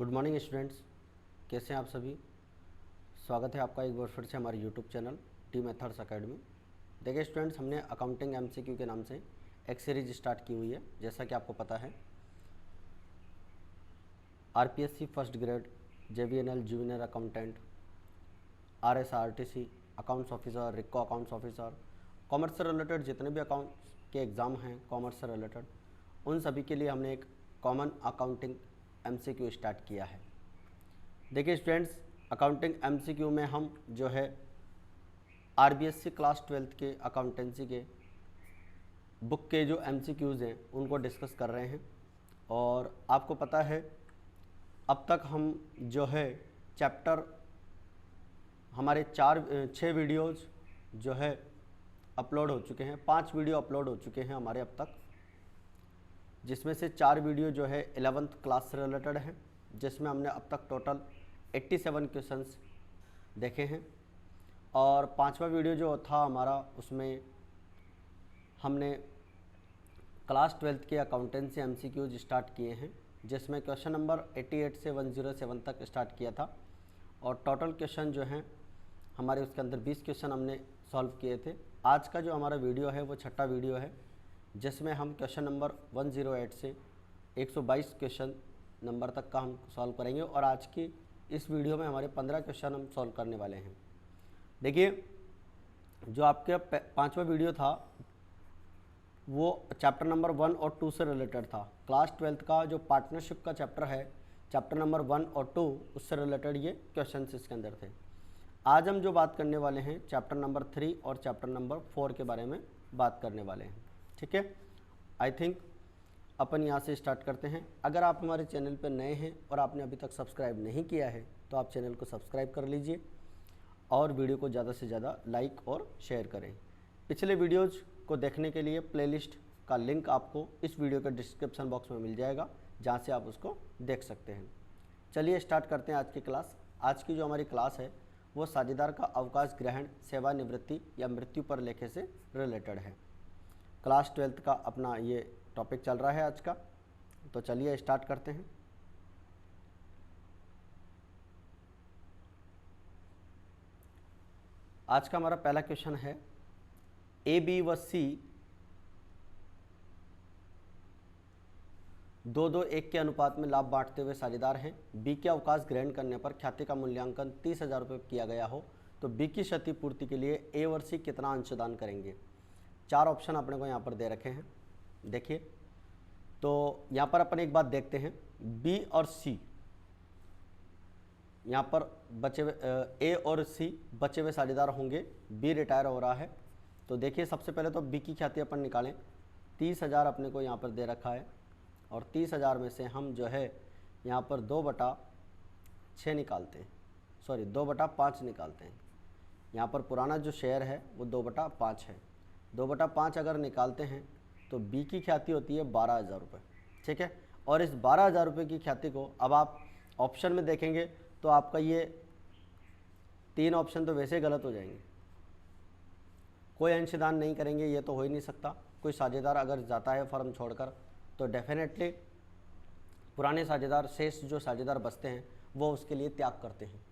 Good morning students, कैसे हैं आप सभी। स्वागत है आपका एक बार फिर से हमारे YouTube channel T methods academy. देखिए स्टूडेंट्स, हमने अकाउंटिंग एमसीक्यू के नाम से एक सीरीज स्टार्ट की हुई है। जैसा कि आपको पता है, RPSC first grade, JVNL junior accountant, RSRTC accounts officer, RIICO accounts officer, commerce से रिलेटेड जितने भी अकाउंट्स के एग्ज़ाम हैं कॉमर्स से रिलेटेड, उन सभी के लिए हमने एक कॉमन अकाउंटिंग एमसीक्यू स्टार्ट किया है। देखिए स्टूडेंट्स, अकाउंटिंग एमसीक्यू में हम जो है आरबीएससी क्लास 12 के अकाउंटेंसी के बुक के जो एमसीक्यूज़ हैं उनको डिस्कस कर रहे हैं। और आपको पता है अब तक हम जो है चैप्टर हमारे 6 वीडियोज़ जो है अपलोड हो चुके हैं, 5 वीडियो अपलोड हो चुके हैं हमारे अब तक, जिसमें से 4 वीडियो जो है 11th क्लास से रिलेटेड है, जिसमें हमने अब तक टोटल 87 क्वेश्चंस देखे हैं। और 5वां वीडियो जो था हमारा, उसमें हमने क्लास 12th के अकाउंटेंसी एमसीक्यूज स्टार्ट किए हैं, जिसमें क्वेश्चन नंबर 88 से 107 तक स्टार्ट किया था। और टोटल क्वेश्चन जो हैं हमारे उसके अंदर 20 क्वेश्चन हमने सॉल्व किए थे। आज का जो हमारा वीडियो है वो 6ठा वीडियो है, जिसमें हम क्वेश्चन नंबर 108 से 122 क्वेश्चन नंबर तक का हम सॉल्व करेंगे। और आज की इस वीडियो में हमारे 15 क्वेश्चन हम सॉल्व करने वाले हैं। देखिए, जो आपके 5वां वीडियो था वो चैप्टर नंबर 1 और 2 से रिलेटेड था। क्लास 12th का जो पार्टनरशिप का चैप्टर है, चैप्टर नंबर 1 और 2, उससे रिलेटेड ये क्वेश्चन इसके अंदर थे। आज हम जो बात करने वाले हैं चैप्टर नंबर 3 और चैप्टर नंबर 4 के बारे में बात करने वाले हैं। ठीक है, आई थिंक अपन यहाँ से स्टार्ट करते हैं। अगर आप हमारे चैनल पर नए हैं और आपने अभी तक सब्सक्राइब नहीं किया है तो आप चैनल को सब्सक्राइब कर लीजिए और वीडियो को ज़्यादा से ज़्यादा लाइक और शेयर करें। पिछले वीडियोज़ को देखने के लिए प्लेलिस्ट का लिंक आपको इस वीडियो के डिस्क्रिप्शन बॉक्स में मिल जाएगा, जहाँ से आप उसको देख सकते हैं। चलिए स्टार्ट करते हैं आज की क्लास। आज की जो हमारी क्लास है वो साझेदार का अवकाश ग्रहण, सेवानिवृत्ति या मृत्यु पर लेखे से रिलेटेड है। क्लास 12th का अपना ये टॉपिक चल रहा है आज का। तो चलिए स्टार्ट करते हैं। आज का हमारा पहला क्वेश्चन है, ए, बी व सी 2-2-1 के अनुपात में लाभ बांटते हुए साझेदार हैं। बी के अवकाश ग्रहण करने पर ख्याति का मूल्यांकन 30,000 रुपये किया गया हो तो बी की क्षतिपूर्ति के लिए ए और सी कितना अंशदान करेंगे। 4 ऑप्शन अपने को यहाँ पर दे रखे हैं। देखिए, तो यहाँ पर अपन एक बात देखते हैं, बी और सी यहाँ पर बचे हुए, ए और सी बचे हुए साझेदार होंगे। बी रिटायर हो रहा है। तो देखिए, सबसे पहले तो बी की ख्याति अपन निकालें। 30,000 अपने को यहाँ पर दे रखा है और 30,000 में से हम जो है यहाँ पर 2/6 निकालते हैं, सॉरी 2/5 निकालते हैं। यहाँ पर पुराना जो शेयर है वो 2/5 है। 2/5 अगर निकालते हैं तो बी की ख्याति होती है 12,000 रुपये। ठीक है, और इस 12,000 रुपये की ख्याति को अब आप ऑप्शन में देखेंगे तो आपका ये 3 ऑप्शन तो वैसे गलत हो जाएंगे। कोई अंशदान नहीं करेंगे, ये तो हो ही नहीं सकता। कोई साझेदार अगर जाता है फर्म छोड़कर तो डेफिनेटली पुराने साझेदार, शेष जो साझेदार बचते हैं वो उसके लिए त्याग करते हैं।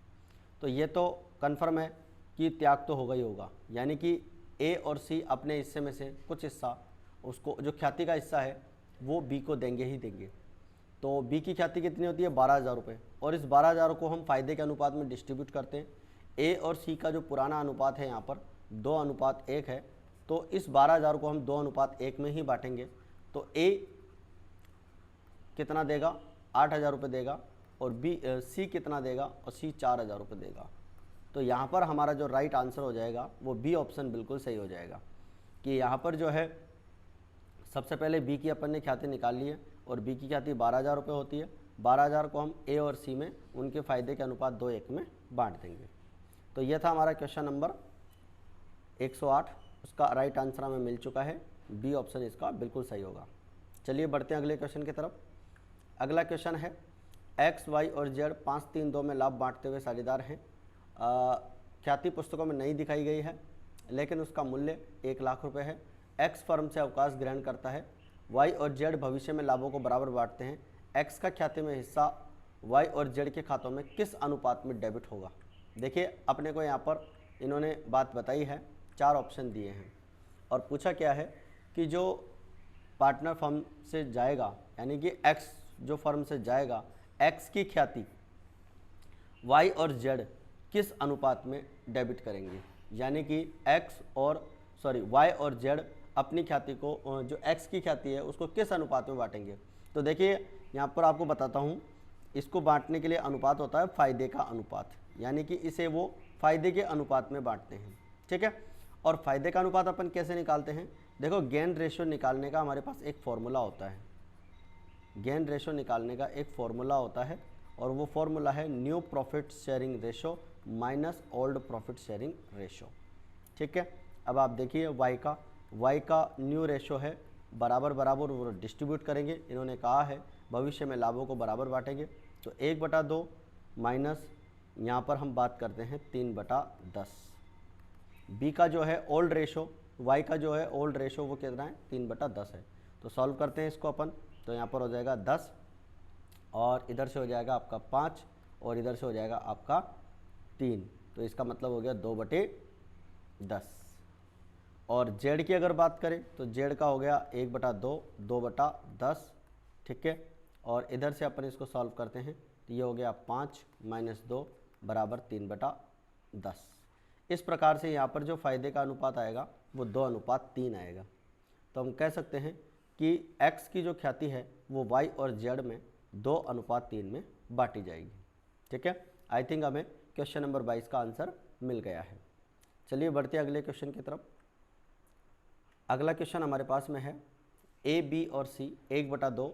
तो ये तो कन्फर्म है कि त्याग तो होगा ही होगा, यानी कि ए और सी अपने हिस्से में से कुछ हिस्सा, उसको जो ख्याति का हिस्सा है वो बी को देंगे ही देंगे। तो बी की ख्याति कितनी होती है 12,000 रुपये, और इस 12,000 को हम फायदे के अनुपात में डिस्ट्रीब्यूट करते हैं। ए और सी का जो पुराना अनुपात है यहाँ पर 2:1 है, तो इस 12,000 को हम 2:1 में ही बांटेंगे। तो ए कितना देगा, 8,000 रुपये देगा, और सी कितना देगा, और सी 4,000 रुपये देगा। तो यहाँ पर हमारा जो राइट आंसर हो जाएगा वो बी ऑप्शन बिल्कुल सही हो जाएगा, कि यहाँ पर जो है सबसे पहले बी की अपन ने ख्याति निकाल ली है और बी की ख्याति 12,000 रुपये होती है। 12,000 को हम ए और सी में उनके फ़ायदे के अनुपात 2:1 में बांट देंगे। तो यह था हमारा क्वेश्चन नंबर 108। उसका राइट आंसर हमें मिल चुका है, बी ऑप्शन इसका बिल्कुल सही होगा। चलिए बढ़ते हैं अगले क्वेश्चन की तरफ। अगला क्वेश्चन है, एक्स, वाई और जेड 5-3-2 में लाभ बांटते हुए साझेदार हैं। ख्याति पुस्तकों में नहीं दिखाई गई है, लेकिन उसका मूल्य 1 लाख रुपये है। एक्स फर्म से अवकाश ग्रहण करता है। वाई और जेड भविष्य में लाभों को बराबर बांटते हैं। एक्स का ख्याति में हिस्सा वाई और जेड के खातों में किस अनुपात में डेबिट होगा। देखिए अपने को यहाँ पर इन्होंने बात बताई है, 4 ऑप्शन दिए हैं और पूछा क्या है कि जो पार्टनर फर्म से जाएगा यानी कि एक्स जो फर्म से जाएगा, एक्स की ख्याति वाई और जेड किस अनुपात में डेबिट करेंगे, यानी कि वाई और जेड अपनी ख्याति को, जो एक्स की ख्याति है उसको किस अनुपात में बांटेंगे। तो देखिए यहाँ पर आपको बताता हूँ, इसको बांटने के लिए अनुपात होता है फ़ायदे का अनुपात, यानी कि इसे वो फ़ायदे के अनुपात में बांटते हैं, ठीक है। और फ़ायदे का अनुपात अपन कैसे निकालते हैं, देखो गेन रेशो निकालने का हमारे पास एक फॉर्मूला होता है, गेन रेशो निकालने का एक फॉर्मूला होता है और वो फॉर्मूला है new profit sharing ratio minus old profit sharing ratio, ठीक है। अब आप देखिए वाई का न्यू रेशो है बराबर बराबर वो डिस्ट्रीब्यूट करेंगे, इन्होंने कहा है भविष्य में लाभों को बराबर बांटेंगे, तो 1/2 माइनस यहाँ पर हम बात करते हैं 3/10। बी का जो है ओल्ड रेशो, वाई का जो है ओल्ड रेशो वो कितना है 3/10 है। तो सॉल्व करते हैं इसको अपन, तो यहाँ पर हो जाएगा 10 और इधर से हो जाएगा आपका 5 और इधर से हो जाएगा आपका 3, तो इसका मतलब हो गया 2/10। और जेड की अगर बात करें तो जेड का हो गया 1/2, 2/10, ठीक है। और इधर से अपन इसको सॉल्व करते हैं तो ये हो गया 5 - 2 बराबर 3/10। इस प्रकार से यहाँ पर जो फ़ायदे का अनुपात आएगा वो 2:3 आएगा। तो हम कह सकते हैं कि x की जो ख्याति है वो y और z में 2:3 में बांटी जाएगी, ठीक है। आई थिंक हमें क्वेश्चन नंबर 22 का आंसर मिल गया है। चलिए बढ़ते हैं अगले क्वेश्चन की तरफ। अगला क्वेश्चन हमारे पास में है ए, बी और सी 1/2,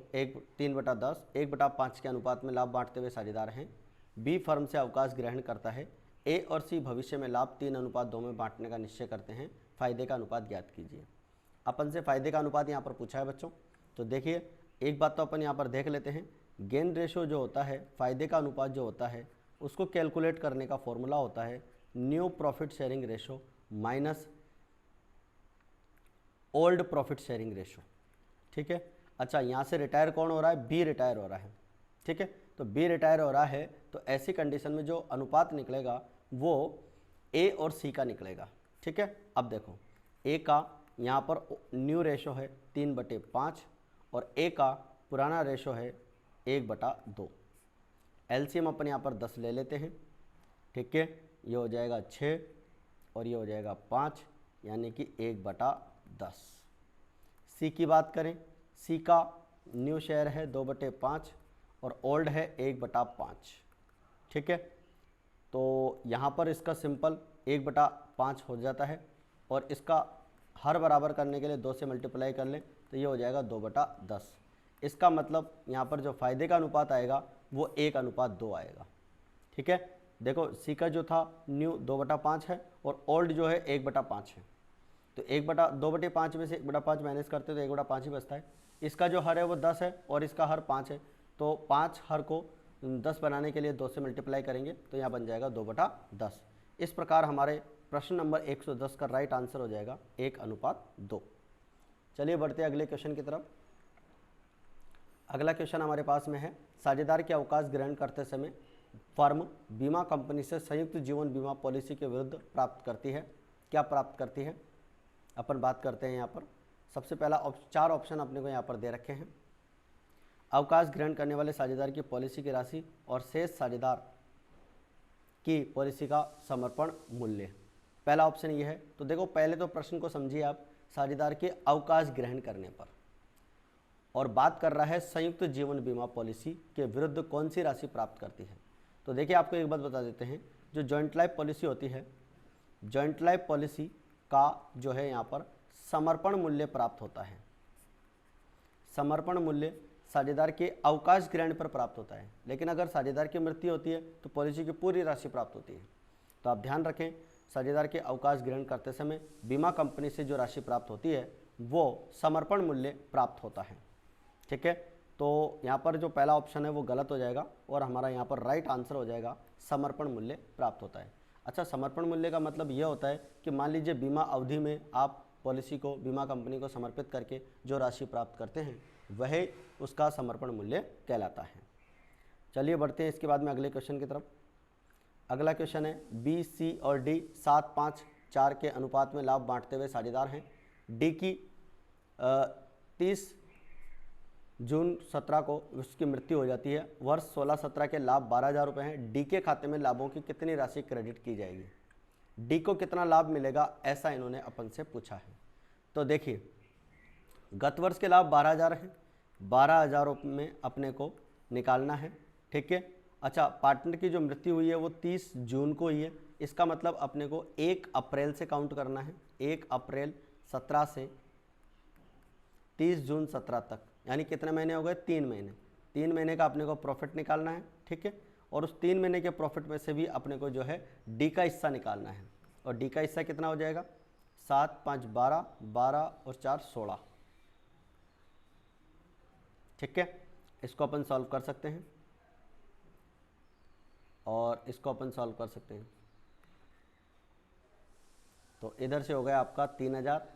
3/10, 1/5 के अनुपात में लाभ बांटते हुए साझेदार हैं। बी फर्म से अवकाश ग्रहण करता है। ए और सी भविष्य में लाभ 3:2 में बांटने का निश्चय करते हैं। फायदे का अनुपात ज्ञात कीजिए। अपन से फायदे का अनुपात यहाँ पर पूछा है बच्चों, तो देखिए एक बात तो अपन यहाँ पर देख लेते हैं, गेन रेशो जो होता है, फायदे का अनुपात जो होता है उसको कैलकुलेट करने का फॉर्मूला होता है new profit sharing ratio minus old profit sharing ratio, ठीक है। अच्छा यहाँ से रिटायर कौन हो रहा है, बी रिटायर हो रहा है, ठीक है। तो बी रिटायर हो रहा है तो ऐसी कंडीशन में जो अनुपात निकलेगा वो ए और सी का निकलेगा, ठीक है। अब देखो ए का यहाँ पर न्यू रेशो है 3/5 और ए का पुराना रेशो है 1/2। एलसीएम अपन यहाँ पर 10 ले लेते हैं, ठीक है। ये हो जाएगा 6 और ये हो जाएगा 5, यानी कि 1/10। सी की बात करें, सी का न्यू शेयर है 2/5 और ओल्ड है 1/5, ठीक है। तो यहाँ पर इसका सिंपल 1/5 हो जाता है और इसका हर बराबर करने के लिए 2 से मल्टीप्लाई कर लें तो ये हो जाएगा 2/10। इसका मतलब यहाँ पर जो फ़ायदे का अनुपात आएगा वो 1:2 आएगा, ठीक है। देखो सी का जो था न्यू 2/5 है और ओल्ड जो है 1/5 है, तो 2/5 में से 1/5 माइनस करते तो 1/5 ही बचता है। इसका जो हर है वो 10 है और इसका हर 5 है, तो 5 हर को 10 बनाने के लिए 2 से मल्टीप्लाई करेंगे तो यहाँ बन जाएगा 2/10। इस प्रकार हमारे प्रश्न नंबर 110 का राइट आंसर हो जाएगा 1:2। चलिए बढ़ते हैं अगले क्वेश्चन की तरफ। अगला क्वेश्चन हमारे पास में है, साझेदार के अवकाश ग्रहण करते समय फर्म बीमा कंपनी से संयुक्त जीवन बीमा पॉलिसी के विरुद्ध प्राप्त करती है। क्या प्राप्त करती है अपन बात करते हैं। यहाँ पर सबसे पहला 4 ऑप्शन अपने को यहाँ पर दे रखे हैं। अवकाश ग्रहण करने वाले साझेदार की पॉलिसी की राशि और शेष साझेदार की पॉलिसी का समर्पण मूल्य। पहला ऑप्शन ये है। तो देखो पहले तो प्रश्न को समझिए आप, साझेदार के अवकाश ग्रहण करने पर, और बात कर रहा है संयुक्त जीवन बीमा पॉलिसी के विरुद्ध कौन सी राशि प्राप्त करती है। तो देखिए आपको एक बात बता देते हैं, जो जॉइंट लाइफ पॉलिसी होती है, जॉइंट लाइफ पॉलिसी का जो है यहाँ पर समर्पण मूल्य प्राप्त होता है। समर्पण मूल्य साझेदार के अवकाश ग्रहण पर प्राप्त होता है, लेकिन अगर साझेदार की मृत्यु होती है तो पॉलिसी की पूरी राशि प्राप्त होती है। तो आप ध्यान रखें, साझेदार के अवकाश ग्रहण करते समय बीमा कंपनी से जो राशि प्राप्त होती है वो समर्पण मूल्य प्राप्त होता है, ठीक है। तो यहाँ पर जो पहला ऑप्शन है वो गलत हो जाएगा और हमारा यहाँ पर राइट आंसर हो जाएगा समर्पण मूल्य प्राप्त होता है। अच्छा, समर्पण मूल्य का मतलब यह होता है कि मान लीजिए बीमा अवधि में आप पॉलिसी को, बीमा कंपनी को समर्पित करके जो राशि प्राप्त करते हैं वह उसका समर्पण मूल्य कहलाता है। चलिए बढ़ते हैं इसके बाद में अगले क्वेश्चन की तरफ। अगला क्वेश्चन है बी, सी और डी 7-5-4 के अनुपात में लाभ बांटते हुए साझेदार हैं। डी की 30 जून 17 को उसकी मृत्यु हो जाती है। वर्ष 16-17 के लाभ 12,000 रुपये हैं। डी के खाते में लाभों की कितनी राशि क्रेडिट की जाएगी? डी को कितना लाभ मिलेगा, ऐसा इन्होंने अपन से पूछा है। तो देखिए, गत वर्ष के लाभ 12,000 हैं, 12,000 रुपये में अपने को निकालना है, ठीक है। अच्छा, पार्टनर की जो मृत्यु हुई है वो 30 जून को हुई है। इसका मतलब अपने को 1 अप्रैल से काउंट करना है, 1 अप्रैल 17 से 30 जून 17 तक, यानी कितने महीने हो गए? 3 महीने। 3 महीने का अपने को प्रॉफिट निकालना है, ठीक है। और उस 3 महीने के प्रॉफिट में से भी अपने को जो है डी का हिस्सा निकालना है। और डी का हिस्सा कितना हो जाएगा? 7, 5, 12, 12 और 4, 16, ठीक है। इसको अपन सॉल्व कर सकते हैं और इसको अपन सॉल्व कर सकते हैं। तो इधर से हो गया आपका 3,000,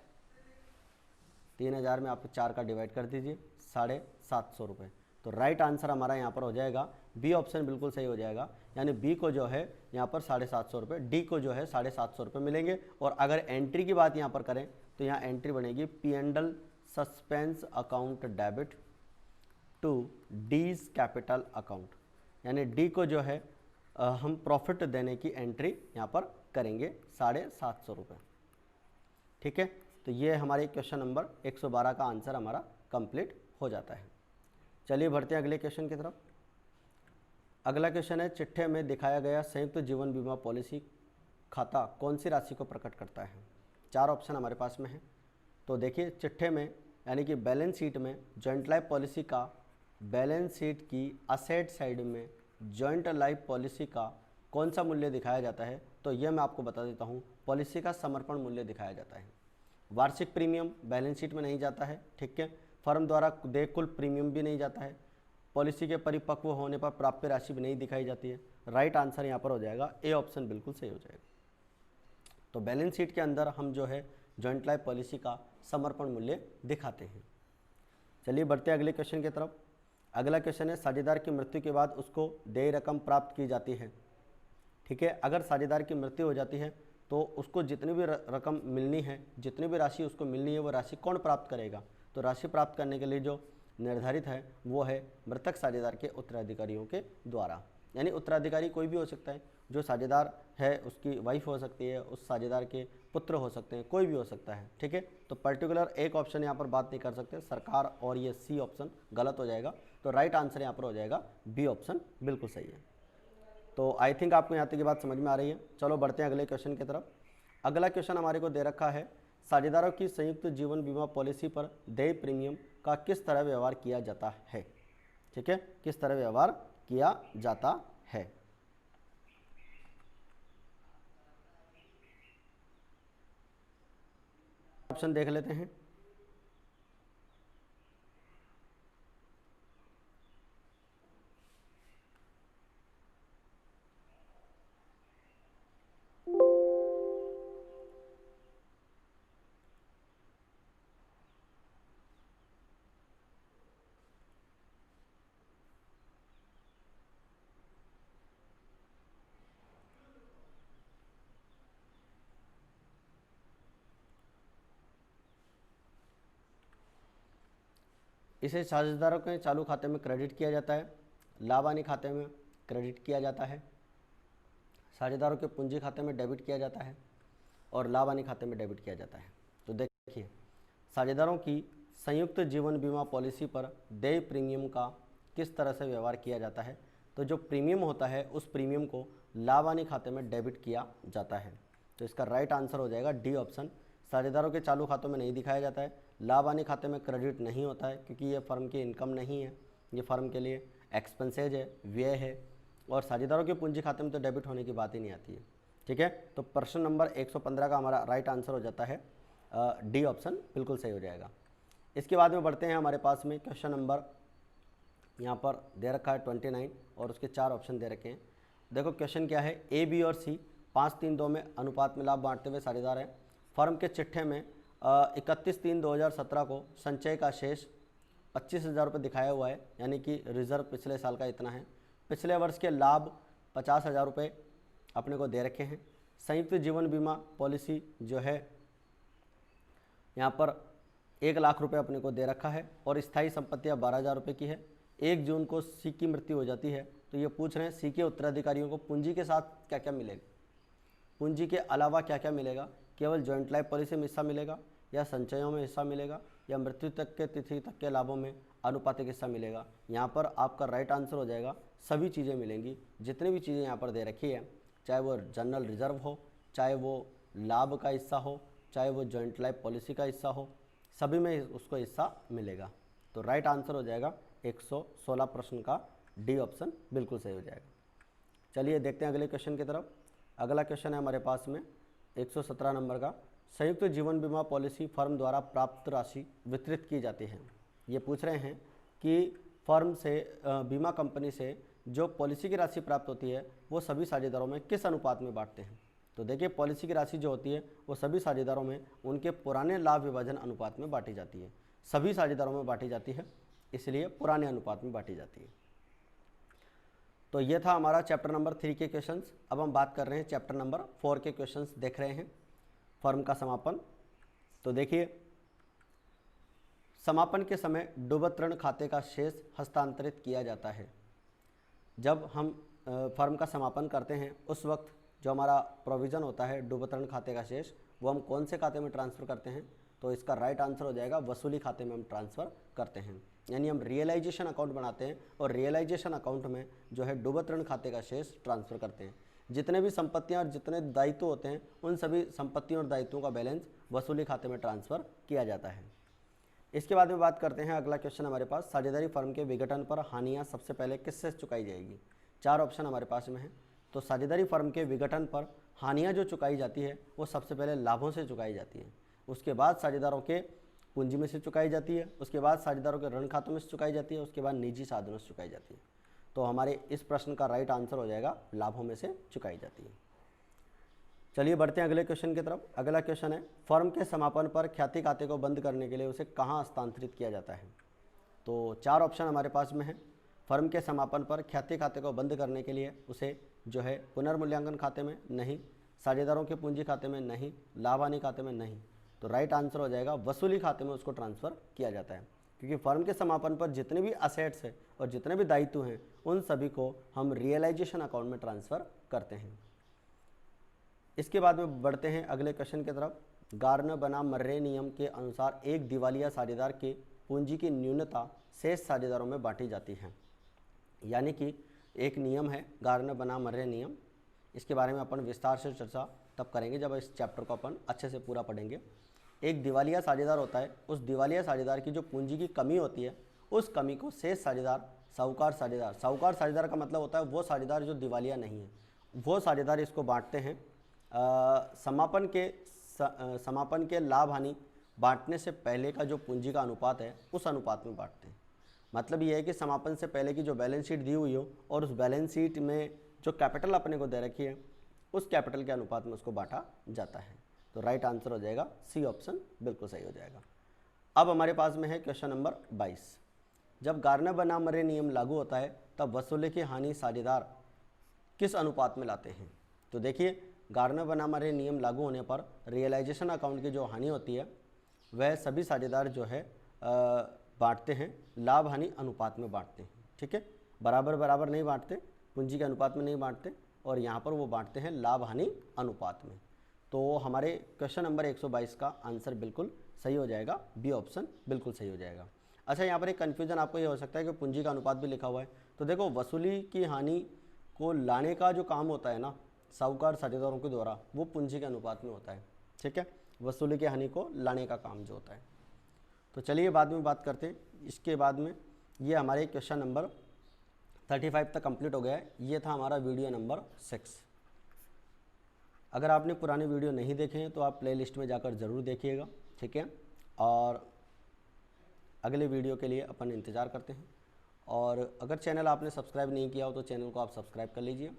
3,000 में आप 4 का डिवाइड कर दीजिए, 750 रुपये। तो राइट आंसर हमारा यहाँ पर हो जाएगा बी ऑप्शन, बिल्कुल सही हो जाएगा। यानी बी को जो है यहाँ पर 750 रुपये, डी को जो है 750 रुपये मिलेंगे। और अगर एंट्री की बात यहाँ पर करें तो यहाँ एंट्री बनेगी P&L suspense account debit to D's capital account, यानी डी को जो है हम प्रॉफिट देने की एंट्री यहाँ पर करेंगे 750 रुपये, ठीक है। तो ये हमारे क्वेश्चन नंबर 112 का आंसर हमारा कंप्लीट हो जाता है। चलिए बढ़ते हैं अगले क्वेश्चन की तरफ। अगला क्वेश्चन है, चिट्ठे में दिखाया गया संयुक्त जीवन बीमा पॉलिसी खाता कौन सी राशि को प्रकट करता है? 4 ऑप्शन हमारे पास में है। तो देखिए, चिट्ठे में यानी कि बैलेंस शीट में जॉइंट लाइफ पॉलिसी का, बैलेंस शीट की असेट साइड में जॉइंट लाइफ पॉलिसी का कौन सा मूल्य दिखाया जाता है? तो यह मैं आपको बता देता हूँ, पॉलिसी का समर्पण मूल्य दिखाया जाता है। वार्षिक प्रीमियम बैलेंस शीट में नहीं जाता है, ठीक है। फर्म द्वारा देय कुल प्रीमियम भी नहीं जाता है। पॉलिसी के परिपक्व होने पर प्राप्य राशि भी नहीं दिखाई जाती है। राइट आंसर यहाँ पर हो जाएगा ए ऑप्शन, बिल्कुल सही हो जाएगा। तो बैलेंस शीट के अंदर हम जो है जॉइंट लाइफ पॉलिसी का समर्पण मूल्य दिखाते हैं। चलिए बढ़ते हैं अगले क्वेश्चन की तरफ। अगला क्वेश्चन है, साझेदार की मृत्यु के बाद उसको देय रकम प्राप्त की जाती है, ठीक है। अगर साझेदार की मृत्यु हो जाती है तो उसको जितनी भी रकम मिलनी है, जितनी भी राशि उसको मिलनी है, वो राशि कौन प्राप्त करेगा? तो राशि प्राप्त करने के लिए जो निर्धारित है वो है मृतक साझेदार के उत्तराधिकारियों के द्वारा। यानी उत्तराधिकारी कोई भी हो सकता है, जो साझेदार है उसकी वाइफ हो सकती है, उस साझेदार के पुत्र हो सकते हैं, कोई भी हो सकता है, ठीक है। तो पर्टिकुलर एक ऑप्शन यहाँ पर बात नहीं कर सकते सरकार, और ये सी ऑप्शन गलत हो जाएगा। तो राइट आंसर यहाँ पर हो जाएगा बी ऑप्शन, बिल्कुल सही है। तो आई थिंक आपको यहाँ तक की बात समझ में आ रही है। चलो बढ़ते हैं अगले क्वेश्चन की तरफ। अगला क्वेश्चन हमारे को दे रखा है, साझेदारों की संयुक्त जीवन बीमा पॉलिसी पर देय प्रीमियम का किस तरह व्यवहार किया जाता है, ठीक है, किस तरह व्यवहार किया जाता है। ऑप्शन देख लेते हैं। इसे साझेदारों के चालू खाते में क्रेडिट किया जाता है, लाभानी खाते में क्रेडिट किया जाता है, साझेदारों के पूंजी खाते में डेबिट किया जाता है और लाभानी खाते में डेबिट किया जाता है। तो देखिए, साझेदारों की संयुक्त जीवन बीमा पॉलिसी पर देय प्रीमियम का किस तरह से व्यवहार किया जाता है? तो जो प्रीमियम होता है उस प्रीमियम को लाभानी खाते में डेबिट किया जाता है। तो इसका राइट आंसर हो जाएगा डी ऑप्शन, साझेदारों के चालू खातों में नहीं दिखाया जाता है, लाभानी खाते में क्रेडिट नहीं होता है क्योंकि ये फर्म की इनकम नहीं है, ये फर्म के लिए एक्सपेंसेज है, व्यय है, और साझेदारों के पूंजी खाते में तो डेबिट होने की बात ही नहीं आती है, ठीक है। तो प्रश्न नंबर 115 का हमारा राइट आंसर हो जाता है डी ऑप्शन, बिल्कुल सही हो जाएगा। इसके बाद में बढ़ते हैं हमारे पास में क्वेश्चन नंबर यहाँ पर दे रखा है 29 और उसके 4 ऑप्शन दे रखे हैं। देखो क्वेश्चन क्या है, ए, बी और सी 5-3-2 में अनुपात में लाभ बांटते हुए साझेदार हैं। फर्म के चिट्ठे में 31/3/2017 को संचय का शेष 25,000 रुपये दिखाया हुआ है, यानी कि रिजर्व पिछले साल का इतना है। पिछले वर्ष के लाभ 50,000 रुपये अपने को दे रखे हैं। संयुक्त जीवन बीमा पॉलिसी जो है यहाँ पर 1 लाख रुपये अपने को दे रखा है और स्थायी संपत्तियाँ 12,000 रुपये की है। 1 जून को सी की मृत्यु हो जाती है, तो ये पूछ रहे हैं सी के उत्तराधिकारियों को पूंजी के साथ क्या क्या मिलेगा, पूंजी के अलावा क्या क्या मिलेगा, केवल जॉइंट लाइफ पॉलिसी में हिस्सा मिलेगा या संचयों में हिस्सा मिलेगा या मृत्यु तक के तिथि तक के लाभों में अनुपातिक हिस्सा मिलेगा। यहाँ पर आपका राइट आंसर हो जाएगा सभी चीज़ें मिलेंगी। जितनी भी चीज़ें यहाँ पर दे रखी है, चाहे वो जनरल रिजर्व हो, चाहे वो लाभ का हिस्सा हो, चाहे वो जॉइंट लाइफ पॉलिसी का हिस्सा हो, सभी में उसको हिस्सा मिलेगा। तो राइट आंसर हो जाएगा 116 प्रश्न का डी ऑप्शन बिल्कुल सही हो जाएगा। चलिए देखते हैं अगले क्वेश्चन की तरफ। अगला क्वेश्चन है हमारे पास में 117 नंबर का। संयुक्त जीवन बीमा पॉलिसी फर्म द्वारा प्राप्त राशि वितरित की जाती है। ये पूछ रहे हैं कि फर्म से बीमा कंपनी से जो पॉलिसी की राशि प्राप्त होती है वो सभी साझेदारों में किस अनुपात में बांटते हैं। तो देखिए पॉलिसी की राशि जो होती है वो सभी साझेदारों में उनके पुराने लाभ विभाजन अनुपात में बांटी जाती है। सभी साझेदारों में बांटी जाती है, इसलिए पुराने अनुपात में बांटी जाती है। तो ये था हमारा चैप्टर नंबर 3 के क्वेश्चंस। अब हम बात कर रहे हैं चैप्टर नंबर 4 के क्वेश्चंस देख रहे हैं। फर्म का समापन। तो देखिए समापन के समय डूबत ऋण खाते का शेष हस्तांतरित किया जाता है। जब हम फर्म का समापन करते हैं उस वक्त जो हमारा प्रोविज़न होता है डूबत ऋण खाते का शेष, वो हम कौन से खाते में ट्रांसफ़र करते हैं। तो इसका राइट आंसर हो जाएगा वसूली खाते में हम ट्रांसफ़र करते हैं। यानी हम रियलाइजेशन अकाउंट बनाते हैं और रियलाइजेशन अकाउंट में जो है डूबत ऋण खाते का शेष ट्रांसफ़र करते हैं। जितने भी संपत्तियां और जितने दायित्व होते हैं उन सभी संपत्तियों और दायित्वों का बैलेंस वसूली खाते में ट्रांसफ़र किया जाता है। इसके बाद में बात करते हैं अगला क्वेश्चन हमारे पास, साझेदारी फर्म के विघटन पर हानियाँ सबसे पहले किससे चुकाई जाएगी। 4 ऑप्शन हमारे पास में है। तो साझेदारी फर्म के विघटन पर हानियाँ जो चुकाई जाती है वो सबसे पहले लाभों से चुकाई जाती है, उसके बाद साझेदारों के पूंजी में से चुकाई जाती है, उसके बाद साझेदारों के ऋण खातों में से चुकाई जाती है, उसके बाद निजी साधनों से चुकाई जाती है। तो हमारे इस प्रश्न का राइट आंसर हो जाएगा लाभों में से चुकाई जाती है। चलिए बढ़ते हैं अगले क्वेश्चन की तरफ। अगला क्वेश्चन है फर्म के समापन पर ख्याति खाते को बंद करने के लिए उसे कहाँ हस्तांतरित किया जाता है। तो 4 ऑप्शन हमारे पास में है। फर्म के समापन पर ख्याति खाते को बंद करने के लिए उसे जो है पुनर्मूल्यांकन खाते में नहीं, साझेदारों के पूंजी खाते में नहीं, लाभ हानि खाते में नहीं। तो राइट आंसर हो जाएगा वसूली खाते में उसको ट्रांसफ़र किया जाता है, क्योंकि फर्म के समापन पर जितने भी असेट्स हैं और जितने भी दायित्व हैं उन सभी को हम रियलाइजेशन अकाउंट में ट्रांसफ़र करते हैं। इसके बाद में बढ़ते हैं अगले क्वेश्चन की तरफ। गार्नर बनाम मर्रे नियम के अनुसार एक दिवालिया साझेदार के पूंजी की न्यूनता शेष साझेदारों में बांटी जाती है। यानी कि एक नियम है गार्नर बनाम मर्रे नियम, इसके बारे में अपन विस्तार से चर्चा तब करेंगे जब इस चैप्टर को अपन अच्छे से पूरा पढ़ेंगे। एक दिवालिया साझेदार होता है, उस दिवालिया साझेदार की जो पूंजी की कमी होती है उस कमी को शेष साझेदार, साहूकार साझेदार का मतलब होता है वो साझेदार जो दिवालिया नहीं है, वो साझेदार इसको बांटते हैं। समापन के लाभ हानि बांटने से पहले का जो पूंजी का अनुपात है उस अनुपात में बांटते हैं। मतलब ये है कि समापन से पहले की जो बैलेंस शीट दी हुई हो और उस बैलेंस शीट में जो कैपिटल अपने को दे रखी है उस कैपिटल के अनुपात में उसको बांटा जाता है। तो राइट आंसर हो जाएगा सी ऑप्शन बिल्कुल सही हो जाएगा। अब हमारे पास में है क्वेश्चन नंबर 22। जब गार्नर बनाम मर्रे नियम लागू होता है तब वसूली की हानि साझेदार किस अनुपात में लाते हैं। तो देखिए गार्नर बनाम मर्रे नियम लागू होने पर रियलाइजेशन अकाउंट की जो हानि होती है वह सभी साझेदार जो है बांटते हैं, लाभ हानि अनुपात में बांटते हैं। ठीक है, बराबर बराबर नहीं बांटते, पूंजी के अनुपात में नहीं बांटते, और यहाँ पर वो बांटते हैं लाभ हानि अनुपात में। तो हमारे क्वेश्चन नंबर 122 का आंसर बिल्कुल सही हो जाएगा, बी ऑप्शन बिल्कुल सही हो जाएगा। अच्छा, यहाँ पर एक कन्फ्यूजन आपको ये हो सकता है कि पूंजी का अनुपात भी लिखा हुआ है। तो देखो वसूली की हानि को लाने का जो काम होता है ना साहूकार साझेदारों के द्वारा, वो पूंजी के अनुपात में होता है। ठीक है, वसूली की हानि को लाने का काम जो होता है। तो चलिए बाद में बात करते हैं। इसके बाद में ये हमारे क्वेश्चन नंबर 35 तक कंप्लीट हो गया है। ये था हमारा वीडियो नंबर 6। अगर आपने पुराने वीडियो नहीं देखे हैं तो आप प्लेलिस्ट में जाकर ज़रूर देखिएगा। ठीक है, और अगले वीडियो के लिए अपन इंतज़ार करते हैं। और अगर चैनल आपने सब्सक्राइब नहीं किया हो तो चैनल को आप सब्सक्राइब कर लीजिए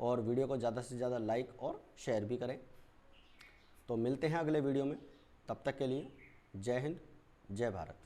और वीडियो को ज़्यादा से ज़्यादा लाइक और शेयर भी करें। तो मिलते हैं अगले वीडियो में, तब तक के लिए जय हिंद, जय भारत।